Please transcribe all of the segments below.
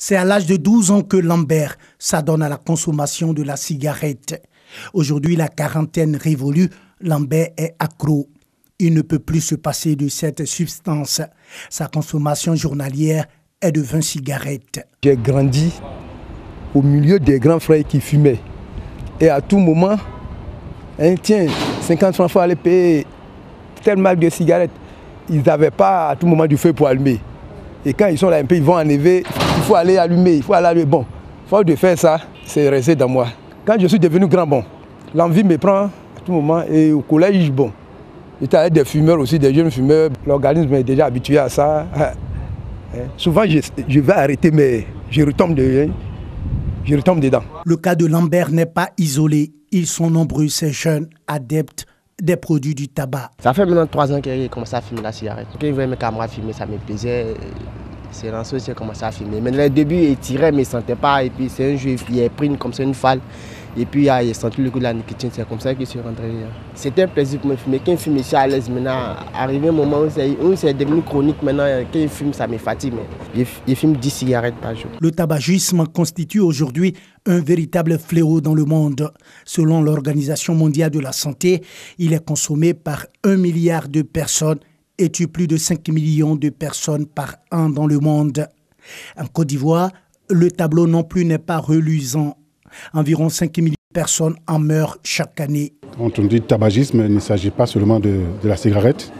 C'est à l'âge de 12 ans que Lambert s'adonne à la consommation de la cigarette. Aujourd'hui, la quarantaine révolue, Lambert est accro. Il ne peut plus se passer de cette substance. Sa consommation journalière est de 20 cigarettes. J'ai grandi au milieu des grands frères qui fumaient. Et à tout moment, tiens, 50 francs, il faut aller payer telle marque de cigarettes. Ils n'avaient pas à tout moment du feu pour allumer. Et quand ils sont là un peu, ils vont enlever, il faut aller allumer, il faut aller allumer. Bon, faut de faire ça, c'est resté dans moi. Quand je suis devenu grand, bon, l'envie me prend à tout moment. Et au collège, bon, j'étais avec des fumeurs aussi, des jeunes fumeurs. L'organisme est déjà habitué à ça. Souvent, je vais arrêter, mais je retombe dedans. Le cas de Lambert n'est pas isolé. Ils sont nombreux, ces jeunes adeptes des produits du tabac. Ça fait maintenant 3 ans que j'ai commencé à fumer la cigarette. Quand je voyais mes camarades fumer, ça me plaisait. C'est dans ce que j'ai commencé à fumer. Mais le début, il tirait, mais il ne sentait pas. Et puis c'est un jeu, il est pris comme ça une falle. Et puis il a senti le goût de la nicotine. C'est comme ça que je suis rentré. C'était un plaisir pour me fumer. Quand je fume, je suis à l'aise maintenant. Arrivé un moment où c'est devenu chronique maintenant. Quand je fume, ça me fatigue. Mais je fume 10 cigarettes par jour. Le tabagisme constitue aujourd'hui un véritable fléau dans le monde. Selon l'Organisation mondiale de la santé, il est consommé par 1 milliard de personnes et tue plus de 5 millions de personnes par an dans le monde. En Côte d'Ivoire, le tableau non plus n'est pas reluisant. Environ 5 millions de personnes en meurent chaque année. Quand on dit tabagisme, il ne s'agit pas seulement de la cigarette,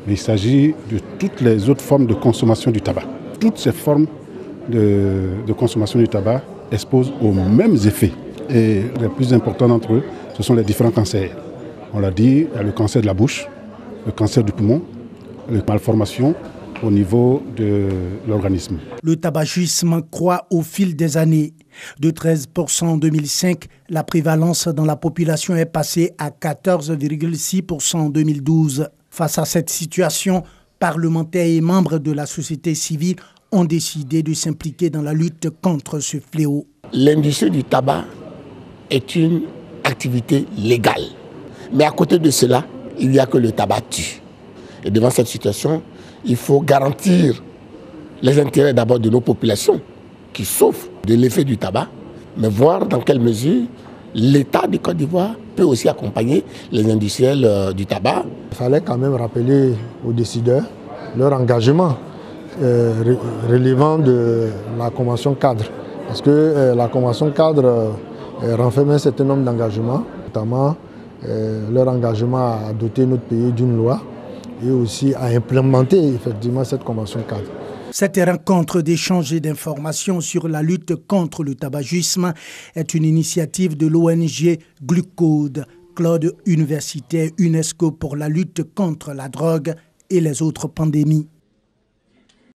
mais il s'agit de toutes les autres formes de consommation du tabac. Toutes ces formes de consommation du tabac exposent aux mêmes effets. Et les plus importants d'entre eux, ce sont les différents cancers. On l'a dit, il y a le cancer de la bouche, le cancer du poumon, les malformations au niveau de l'organisme. Le tabagisme croît au fil des années. De 13% en 2005, la prévalence dans la population est passée à 14,6% en 2012. Face à cette situation, parlementaires et membres de la société civile ont décidé de s'impliquer dans la lutte contre ce fléau. L'industrie du tabac est une activité légale. Mais à côté de cela, il n'y a que le tabac tue. Et devant cette situation, il faut garantir les intérêts d'abord de nos populations qui souffrent de l'effet du tabac, mais voir dans quelle mesure l'État du Côte d'Ivoire peut aussi accompagner les industriels du tabac. Il fallait quand même rappeler aux décideurs leur engagement relevant de la Convention cadre. Parce que la Convention cadre renferme un certain nombre d'engagements, notamment leur engagement à doter notre pays d'une loi et aussi à implémenter effectivement cette Convention cadre. Cette rencontre d'échange et d'informations sur la lutte contre le tabagisme est une initiative de l'ONG Glucode, Club universitaire UNESCO pour la lutte contre la drogue et les autres pandémies.